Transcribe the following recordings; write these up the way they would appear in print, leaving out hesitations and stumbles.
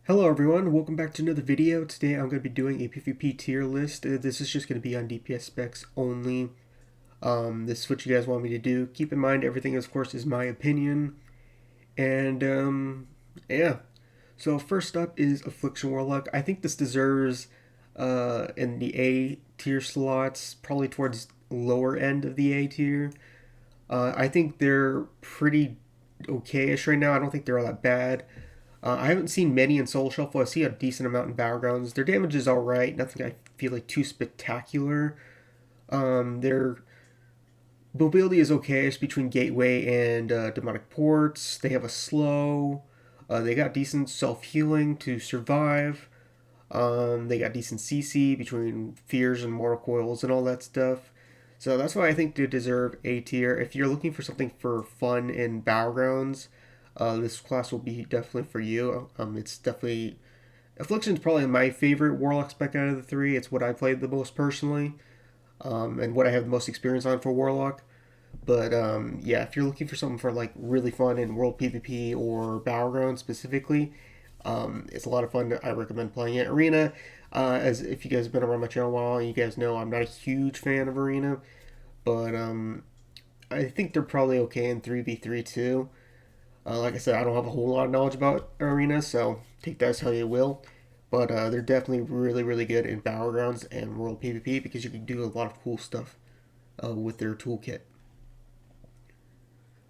Hello everyone, welcome back to another video. Today I'm going to be doing a PvP tier list. This is just going to be on DPS specs only. This is what you guys want me to do. Keep in mind everything of course is my opinion. And yeah. So first up is Affliction Warlock. I think this deserves in the A tier slots, probably towards lower end of the A tier. I think they're pretty okay-ish right now. I don't think they're all that bad. I haven't seen many in Soul Shuffle. I see a decent amount in Battlegrounds. Their damage is alright. Nothing I feel like too spectacular. Their mobility is okay. It's between Gateway and Demonic Ports. They have a slow. They got decent self-healing to survive. They got decent CC between Fears and Mortal Coils and all that stuff. So that's why I think they deserve A tier. If you're looking for something for fun in Battlegrounds, this class will be definitely for you. It's definitely Affliction's probably my favorite Warlock spec out of the three. It's what I played the most personally, and what I have the most experience on for Warlock. But yeah, if you're looking for something for like really fun in World PvP or Battleground specifically, it's a lot of fun. I recommend playing it. Arena, as if you guys have been around my channel a while, you guys know I'm not a huge fan of Arena, but I think they're probably okay in 3v3 too. Like I said, I don't have a whole lot of knowledge about Arena, so take that as how you will. But they're definitely really, really good in Battlegrounds and World PvP because you can do a lot of cool stuff with their toolkit.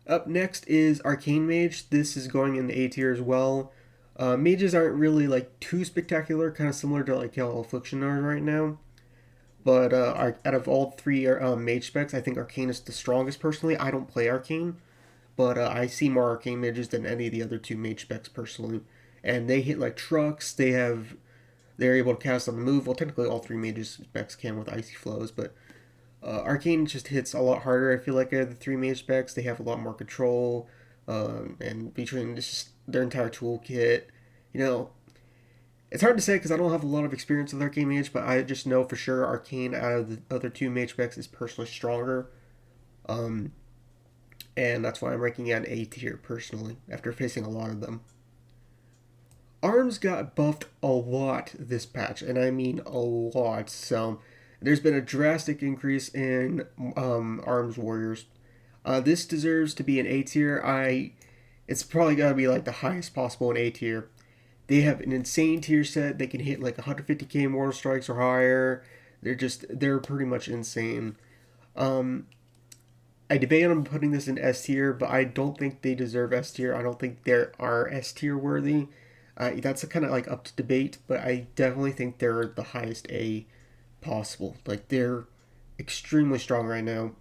Up next is Arcane Mage. This is going in the A tier as well. Mages aren't really like too spectacular, kind of similar to like how Affliction are right now. But out of all three mage specs, I think Arcane is the strongest personally. I don't play Arcane, but I see more Arcane mages than any of the other two mage specs personally. And they hit like trucks. They're able to cast on the move. Well, technically all three mages specs can with icy flows, but Arcane just hits a lot harder. I feel like out of the three mage specs, they have a lot more control, and between just their entire toolkit, you know, it's hard to say because I don't have a lot of experience with Arcane Mage, but I just know for sure Arcane out of the other two mage specs is personally stronger. Um, and that's why I'm ranking it A tier personally after facing a lot of them. Arms got buffed a lot this patch, and I mean a lot. So there's been a drastic increase in Arms Warriors. This deserves to be an A tier. It's probably got to be like the highest possible in A tier. They have an insane tier set. They can hit like 150k mortal strikes or higher. They're pretty much insane. Um, I debate on putting this in S tier, but I don't think they deserve S tier. I don't think they are S tier worthy. That's kind of like up to debate, but I definitely think they're the highest A possible. Like they're extremely strong right now.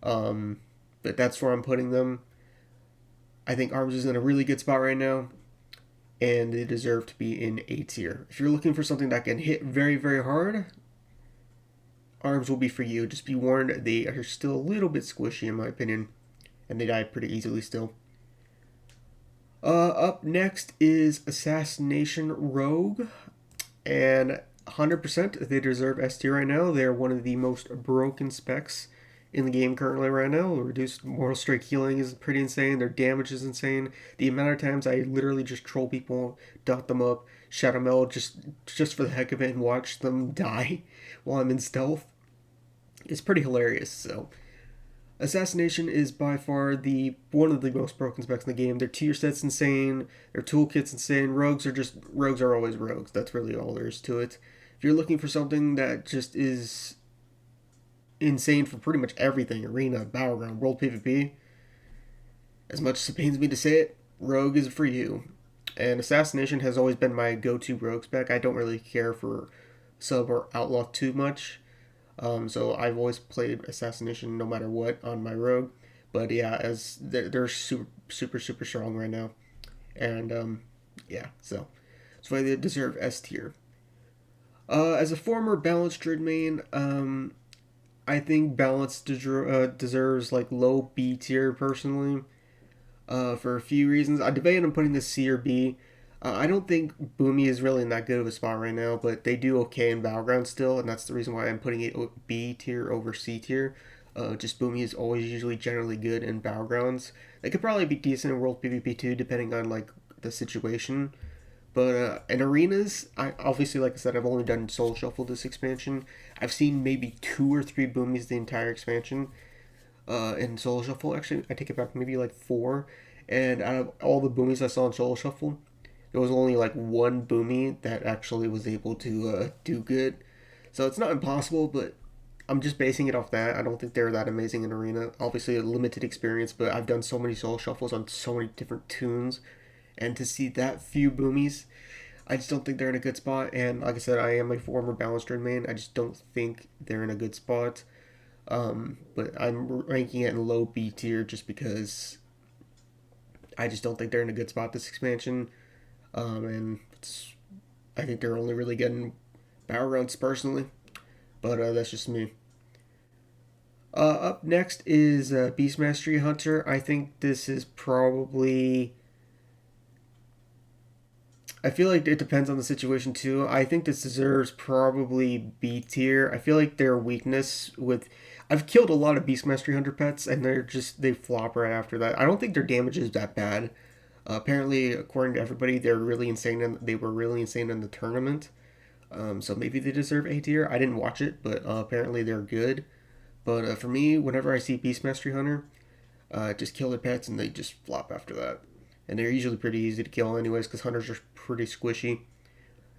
But that's where I'm putting them. I think Arms is in a really good spot right now, and they deserve to be in A tier. If you're looking for something that can hit very, very hard, Arms will be for you. Just be warned, they are still a little bit squishy in my opinion, and they die pretty easily still. Up next is Assassination Rogue, and 100% they deserve S tier right now. They're one of the most broken specs in the game currently right now. Reduced mortal strike healing is pretty insane. Their damage is insane. The amount of times I literally just troll people, dot them up, shout them out just for the heck of it and watch them die while I'm in stealth is pretty hilarious. So Assassination is by far the one of the most broken specs in the game. Their tier set's insane. Their toolkit's insane. Rogues are always rogues. That's really all there is to it. If you're looking for something that just is insane for pretty much everything, arena, battleground, world PvP, as much as it pains me to say it, Rogue is for you. And Assassination has always been my go-to rogue spec. I don't really care for sub or outlaw too much. So I've always played Assassination no matter what on my rogue. But yeah, as they're super, super, super strong right now. And yeah, so that's why they deserve S tier. As a former balanced Druid main, I think Balance deserves like low B tier personally, for a few reasons. I debate on putting this C or B. I don't think Boomy is really in that good of a spot right now, but they do okay in Battleground still, and that's the reason why I'm putting it B tier over C tier. Just Boomy is always usually generally good in Battlegrounds. They could probably be decent in World PvP too, depending on like the situation. But in arenas, I obviously, like I said, I've only done Soul Shuffle this expansion. I've seen maybe 2 or 3 boomies the entire expansion. In Soul Shuffle, actually, I take it back, maybe like 4. And out of all the boomies I saw in Soul Shuffle, there was only like one boomy that actually was able to do good. So it's not impossible, but I'm just basing it off that. I don't think they're that amazing in arena. Obviously, a limited experience, but I've done so many Soul Shuffles on so many different tunes, and to see that few boomies, I just don't think they're in a good spot. And like I said, I am a former balanced Droid main. I just don't think they're in a good spot. But I'm ranking it in low B tier just because I just don't think they're in a good spot this expansion. And I think they're only really getting battlegrounds personally, but that's just me. Up next is Beastmastery Hunter. I think this is probably. I feel like it depends on the situation too. I think this deserves probably B tier. I feel like their weakness with. I've killed a lot of Beastmastery Hunter pets, and they flop right after that. I don't think their damage is that bad. Apparently, according to everybody, they were really insane in the tournament. So maybe they deserve A tier. I didn't watch it, but apparently they're good. But for me, whenever I see Beastmastery Hunter, just kill their pets and they just flop after that. And they're usually pretty easy to kill anyways because hunters are pretty squishy.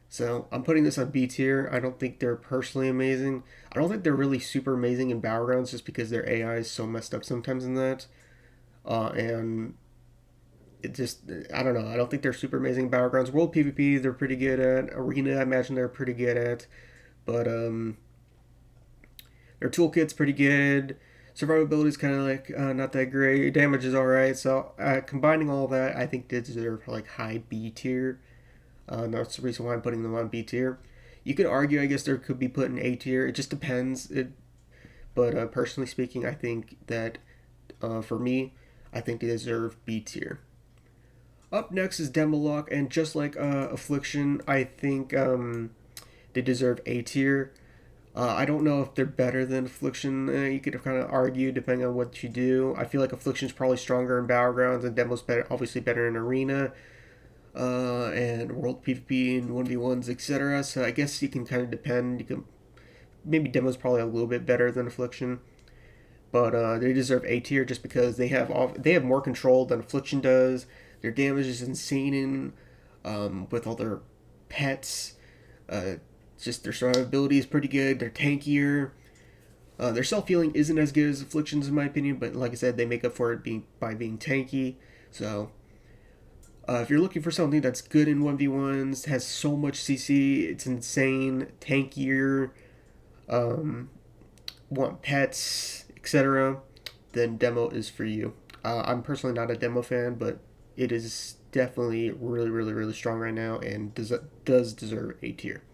So I'm putting this on B tier. I don't think they're personally amazing. I don't think they're really super amazing in battlegrounds just because their AI is so messed up sometimes in that. And it just, I don't know. I don't think they're super amazing in battlegrounds. World PvP, they're pretty good at. Arena, I imagine they're pretty good at. But their toolkit's pretty good. Survivability is kind of like not that great. Damage is alright. So combining all that, I think they deserve like high B tier. That's the reason why I'm putting them on B tier. You could argue, I guess, there could be put in A tier. It just depends. But personally speaking, I think that for me, I think they deserve B tier. Up next is Destro Lock, and just like Affliction, I think they deserve A tier. I don't know if they're better than Affliction. You could kind of argue depending on what you do. I feel like Affliction's probably stronger in Battlegrounds, and Demo's better, obviously better in Arena, and World PvP and 1v1s, etc. So I guess you can kind of depend. You can maybe Demo's probably a little bit better than Affliction, but they deserve A tier just because they have more control than Affliction does. Their damage is insane with all their pets. Just their survivability is pretty good. They're tankier. Their self-healing isn't as good as Affliction's in my opinion, but like I said, they make up for it by being tanky. So if you're looking for something that's good in 1v1s, has so much CC, it's insane, tankier, want pets, etc., then Demo is for you. I'm personally not a Demo fan, but it is definitely really, really, really strong right now and does deserve A tier.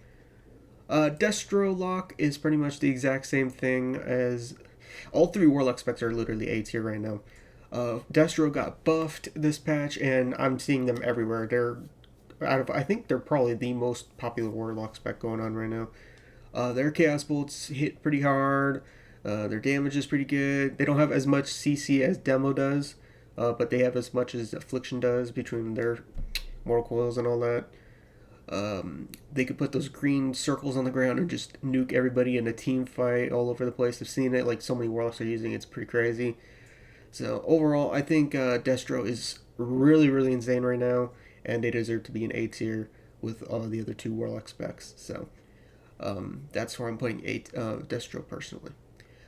Destro Lock is pretty much the exact same thing as all 3 Warlock specs are literally A tier right now. Destro got buffed this patch, and I'm seeing them everywhere. I think they're probably the most popular Warlock spec going on right now. Their Chaos Bolts hit pretty hard. Their damage is pretty good. They don't have as much CC as Demo does, but they have as much as Affliction does between their Mortal Coils and all that. They could put those green circles on the ground and just nuke everybody in a team fight all over the place. I've seen it, like so many Warlocks are using it. It's pretty crazy. So overall, I think Destro is really, really insane right now, and they deserve to be an A tier with all the other 2 Warlock specs. So that's where I'm putting Destro personally.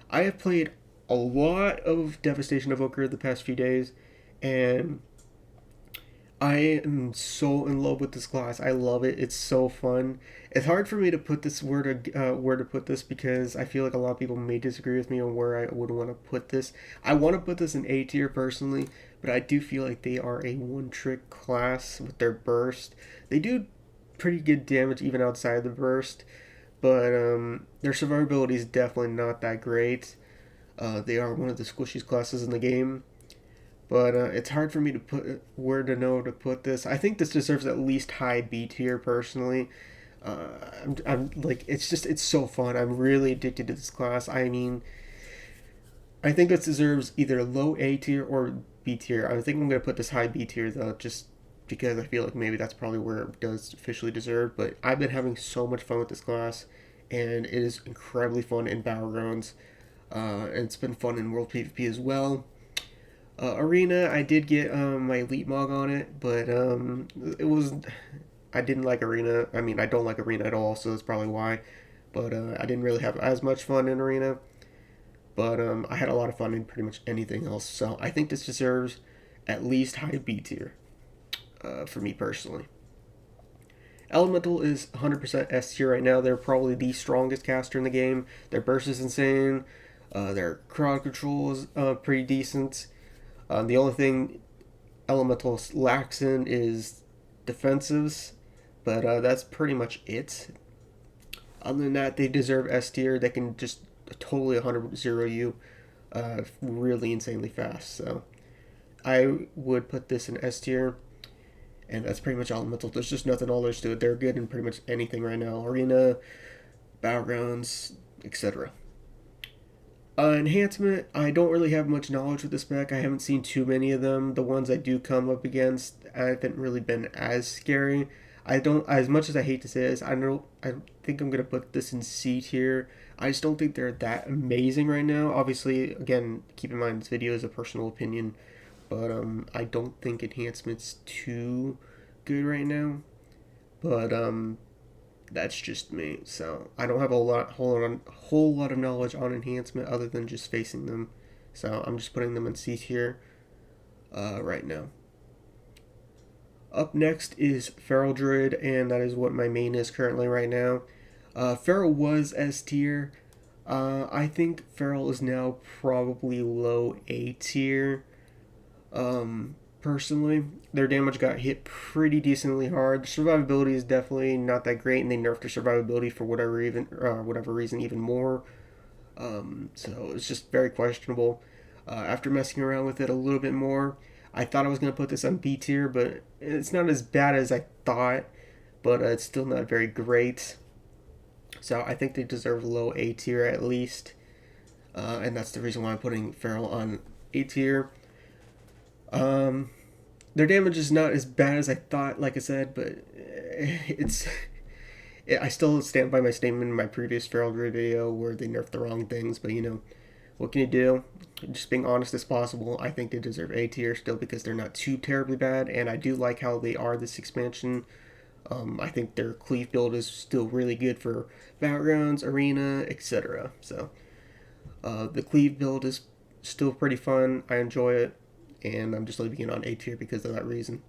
I have played a lot of Devastation Evoker the past few days, and I am so in love with this class. I love it. It's so fun. It's hard for me to put this where to put this because I feel like a lot of people may disagree with me on where I would want to put this. I want to put this in A tier personally, but I do feel like they are a one-trick class with their burst. They do pretty good damage even outside the burst, but their survivability is definitely not that great. They are one of the squishiest classes in the game. But it's hard for me to put where to know to put this. I think this deserves at least high B tier personally. I'm like it's so fun. I'm really addicted to this class. I mean, I think this deserves either low A tier or B tier. I think I'm gonna put this high B tier though. Just because I feel like maybe that's probably where it does officially deserve. But I've been having so much fun with this class, and it is incredibly fun in Battlegrounds. And it's been fun in World PvP as well. Arena, I did get my Elite Mog on it, but it was I didn't like Arena. I mean, I don't like Arena at all, so that's probably why. But I didn't really have as much fun in Arena. But I had a lot of fun in pretty much anything else. So I think this deserves at least high B tier for me personally. Elemental is 100% S tier right now. They're probably the strongest caster in the game. Their burst is insane. Their crowd control is pretty decent. The only thing Elemental lacks in is defensives, but that's pretty much it. Other than that, they deserve S tier. They can just totally 100 you really insanely fast. So I would put this in S tier, and that's pretty much Elemental. There's just nothing all there's to it. They're good in pretty much anything right now. Arena, Battlegrounds, etc. Enhancement, I don't really have much knowledge with the spec. I haven't seen too many of them. The ones I do come up against haven't really been as scary. I don't, as much as I hate to say this, I think I'm gonna put this in C tier. I just don't think they're that amazing right now. Obviously, again, keep in mind this video is a personal opinion, but I don't think Enhancement's too good right now. But that's just me. So I don't have a whole lot of knowledge on Enhancement other than just facing them. So I'm just putting them in C tier right now. Up next is Feral Droid, and that is what my main is currently right now. Feral was S tier. I think Feral is now probably low A tier. Personally, their damage got hit pretty decently hard. The survivability is definitely not that great, and they nerfed their survivability for whatever reason even more. So it's just very questionable. After messing around with it a little bit more, I thought I was going to put this on B tier, but it's not as bad as I thought, but it's still not very great. So I think they deserve low A tier at least, and that's the reason why I'm putting Feral on A tier. Their damage is not as bad as I thought, like I said, but it's... I still stand by my statement in my previous Feral Droid video where they nerfed the wrong things, but you know, what can you do? Just being honest as possible, I think they deserve A tier still because they're not too terribly bad, and I do like how they are this expansion. I think their cleave build is still really good for Battlegrounds, Arena, etc. So, the cleave build is still pretty fun. I enjoy it, and I'm just leaving it on A tier because of that reason.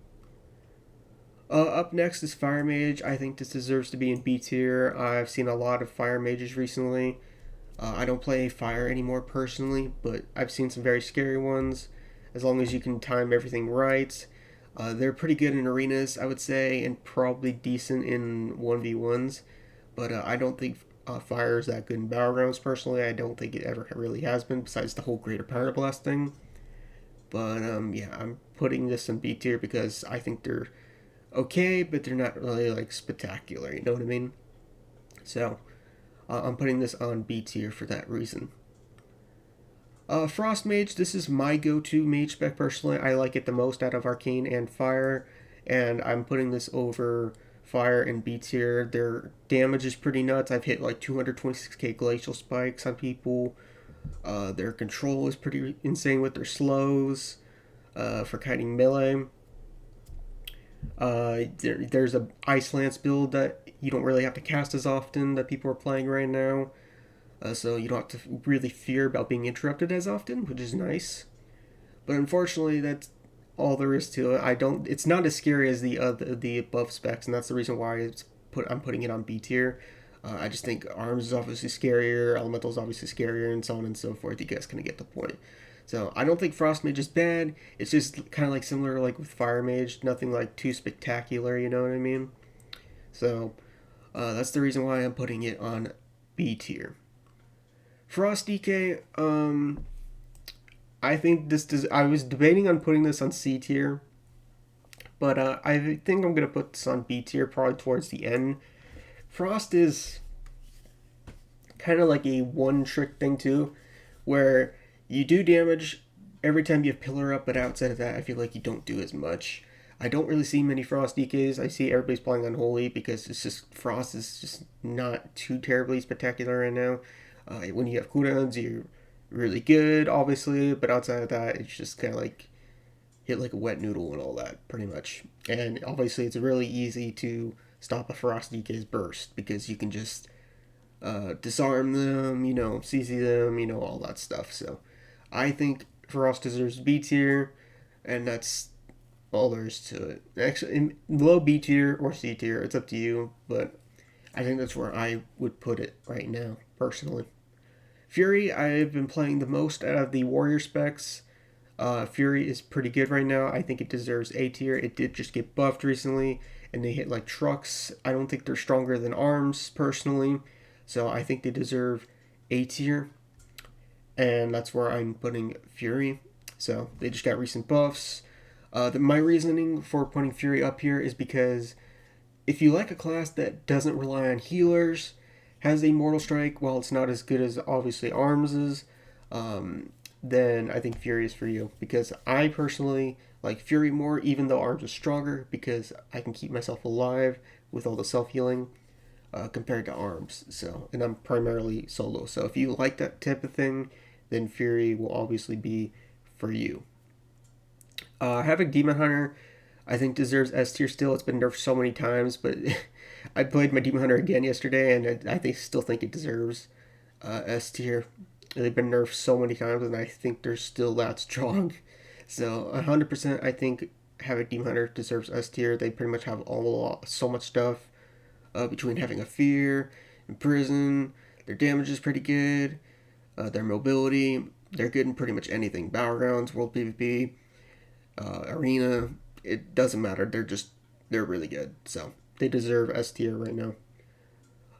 Up next is Fire Mage. I think this deserves to be in B tier. I've seen a lot of Fire Mages recently. I don't play Fire anymore personally, but I've seen some very scary ones. As long as you can time everything right. They're pretty good in arenas, I would say, and probably decent in 1v1s. But I don't think Fire is that good in Battlegrounds personally. I don't think it ever really has been, besides the whole Greater Power Blast thing. But yeah, I'm putting this in B tier because I think they're okay, but they're not really like spectacular, you know what I mean? So I'm putting this on B tier for that reason. Frost Mage, this is my go-to mage spec personally. I like it the most out of Arcane and Fire, and I'm putting this over Fire and B tier. Their damage is pretty nuts. I've hit like 226k glacial spikes on people. Their control is pretty insane with their slows for kiting melee. There's a Ice Lance build that you don't really have to cast as often that people are playing right now. So you don't have to really fear about being interrupted as often, which is nice. But unfortunately, that's all there is to it. It's not as scary as the above specs, and that's the reason why I'm putting it on B tier. I just think Arms is obviously scarier, Elemental is obviously scarier, and so on and so forth. You guys kind of get the point. So I don't think Frost Mage is bad. It's just kind of like similar like with Fire Mage, nothing like too spectacular. You know what I mean? So that's the reason why I'm putting it on B tier. Frost DK, I think I was debating on putting this on C tier, but I think I'm gonna put this on B tier probably towards the end. Frost is kind of like a one-trick thing too, where you do damage every time you have Pillar up, but outside of that, I feel like you don't do as much. I don't really see many Frost DKs. I see everybody's playing Unholy because it's just Frost is just not too terribly spectacular right now. When you have cooldowns, you're really good, obviously, but outside of that, it's just kind of like hit like a wet noodle and all that, pretty much. And obviously, it's really easy to stop a Frost DK's burst because you can just disarm them, CC them, all that stuff. So I think Frost deserves B tier, and that's all there is to it. Actually, in low B tier or C tier, it's up to you, but I think that's where I would put it right now, personally. Fury, I've been playing the most out of the warrior specs. Fury is pretty good right now. I think it deserves A tier. It did just get buffed recently, and they hit like trucks. I don't think they're stronger than arms, personally. So I think they deserve A tier. And that's where I'm putting Fury. So they just got recent buffs. My reasoning for putting Fury up here is because if you like a class that doesn't rely on healers, has a Mortal Strike, while it's not as good as obviously Arms is, then I think Fury is for you. Because I personally like Fury more, even though Arms is stronger, because I can keep myself alive with all the self-healing compared to Arms. So, and I'm primarily solo. So if you like that type of thing, then Fury will obviously be for you. Having Demon Hunter, I think deserves S tier still. It's been nerfed so many times, but I played my Demon Hunter again yesterday, and I still think it deserves S tier. They've been nerfed so many times, and I think they're still that strong. So 100%, I think having Demon Hunter deserves S tier. They pretty much have so much stuff between having a fear, imprison. Their damage is pretty good. Their mobility, they're good in pretty much anything. Battlegrounds, World PvP, Arena, it doesn't matter. They're really good. So they deserve S tier right now.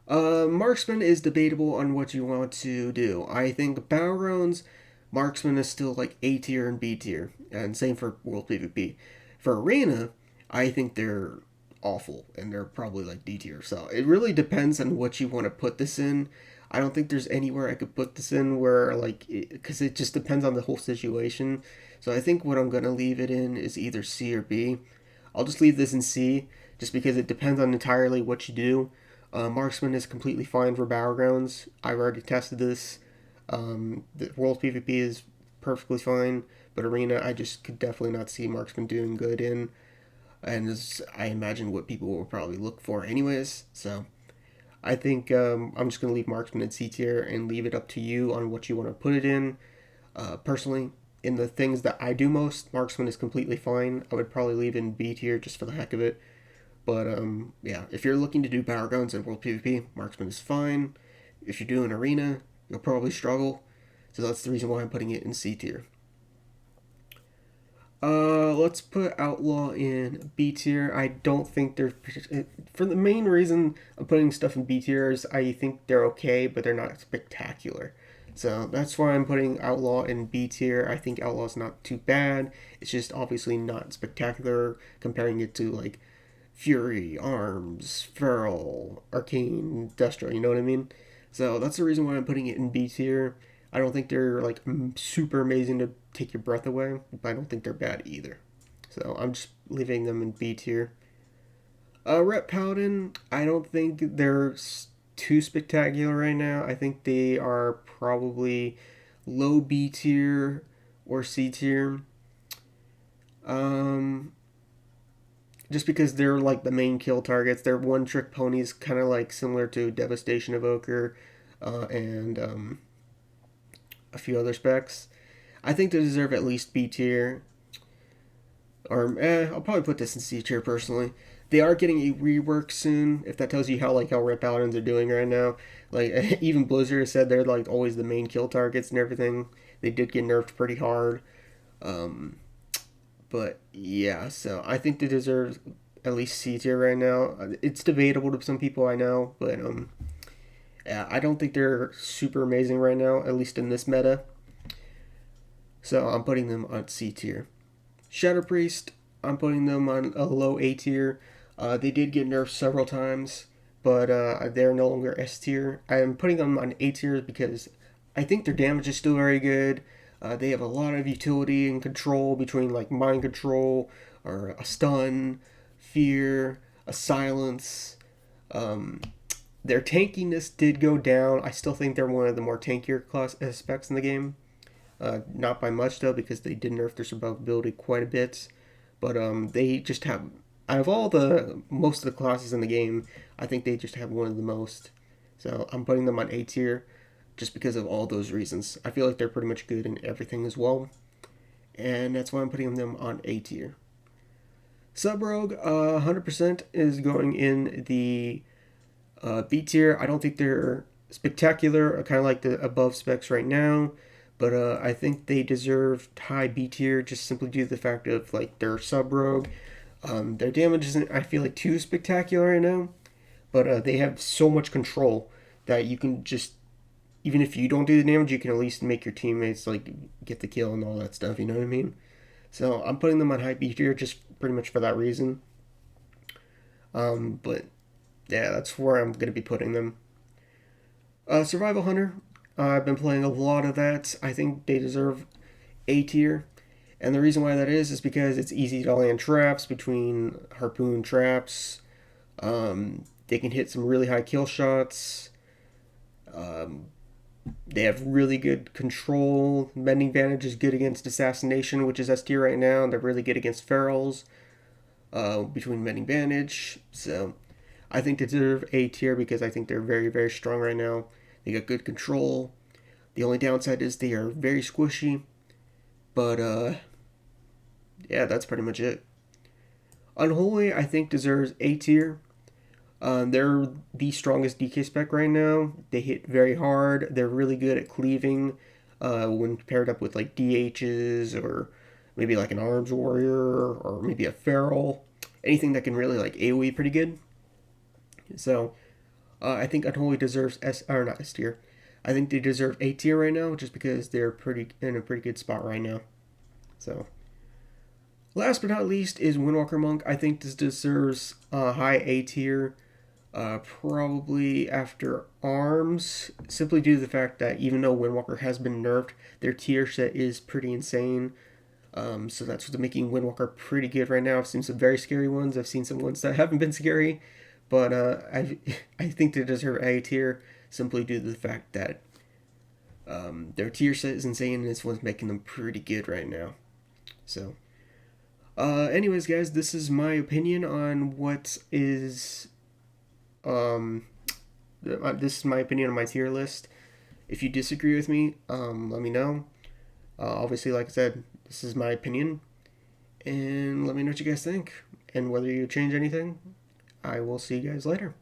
Marksman is debatable on what you want to do. I think Battlegrounds, Marksman is still like A tier and B tier, and same for World PvP. For Arena, I think they're awful, and they're probably like D tier. So it really depends on what you want to put this in. I don't think there's anywhere I could put this in where, because it just depends on the whole situation. So I think what I'm going to leave it in is either C or B. I'll just leave this in C, just because it depends on entirely what you do. Marksman is completely fine for Battlegrounds. I've already tested this. The World PvP is perfectly fine, but Arena, I just could definitely not see Marksman doing good in. And this, I imagine, what people will probably look for anyways. So I think I'm just going to leave Marksman in C tier and leave it up to you on what you want to put it in. Personally, in the things that I do most, Marksman is completely fine. I would probably leave in B tier just for the heck of it. But yeah, if you're looking to do Battlegrounds and World PvP, Marksman is fine. If you're doing Arena, you'll probably struggle. So that's the reason why I'm putting it in C tier. Let's put Outlaw in B tier. I don't think they're, for the main reason I'm putting stuff in B tier is I think they're okay, but they're not spectacular. So that's why I'm putting Outlaw in B tier. I think Outlaw's not too bad. It's just obviously not spectacular comparing it to like Fury, Arms, Feral, Arcane, Destro, you know what I mean? So that's the reason why I'm putting it in B tier. I don't think they're like super amazing to take your breath away, but I don't think they're bad either. So I'm just leaving them in B tier. Rep Paladin, I don't think they're too spectacular right now. I think they are probably low B tier or C tier. Just because they're like the main kill targets. They're one trick ponies, kind of like similar to Devastation Evoker and a few other specs. I think they deserve at least B tier. Or I'll probably put this in C tier personally. They are getting a rework soon. If that tells you how Red Paladins are doing right now. Like even Blizzard said they're like always the main kill targets and everything. They did get nerfed pretty hard. But yeah, so I think they deserve at least C tier right now. It's debatable to some people, I know, but yeah, I don't think they're super amazing right now, at least in this meta. So I'm putting them on C tier. Shadow Priest, I'm putting them on a low A tier. They did get nerfed several times, but they're no longer S tier. I'm putting them on A tier because I think their damage is still very good. They have a lot of utility and control between like mind control, or a stun, fear, a silence. Um, their tankiness did go down. I still think they're one of the more tankier class specs in the game. Not by much though, because they did nerf their survivability quite a bit. But they just have, out of all the most of the classes in the game, I think they just have one of the most. So I'm putting them on A tier, just because of all those reasons. I feel like they're pretty much good in everything as well, and that's why I'm putting them on A tier. Sub Rogue, 100% is going in the B tier. I don't think they're spectacular, kind of like the above specs right now, but I think they deserve high B tier just simply due to the fact of like their Sub Rogue. Their damage isn't, I feel like, too spectacular right now, but they have so much control that you can just, even if you don't do the damage, you can at least make your teammates like get the kill and all that stuff. You know what I mean? So I'm putting them on high B tier just pretty much for that reason. But yeah, that's where I'm gonna be putting them. Survival Hunter. I've been playing a lot of that. I think they deserve A tier. And the reason why that is because it's easy to land traps between harpoon traps. They can hit some really high kill shots. They have really good control. Mending Bandage is good against Assassination, which is S tier right now. They're really good against Ferals between Mending Bandage. So I think they deserve A tier because I think they're very, very strong right now. They got good control. The only downside is they are very squishy. But yeah, that's pretty much it. Unholy, I think, deserves A tier. They're the strongest DK spec right now. They hit very hard. They're really good at cleaving when paired up with like DHs or maybe like an Arms Warrior or maybe a Feral. Anything that can really like AoE pretty good. So I think Unholy deserves S, or not S tier. I think they deserve A tier right now just because they're pretty in a pretty good spot right now. So last but not least is Windwalker Monk. I think this deserves a high A tier. Probably after Arms, simply due to the fact that even though Windwalker has been nerfed, their tier set is pretty insane. So that's what's making Windwalker pretty good right now. I've seen some very scary ones. I've seen some ones that haven't been scary, but I think they deserve A tier simply due to the fact that their tier set is insane, and it's what's making them pretty good right now. So, anyways, guys, this is my opinion on what is this is my opinion on my tier list. If you disagree with me, let me know. Obviously, like I said, this is my opinion, and let me know what you guys think, and whether you change anything. I will see you guys later.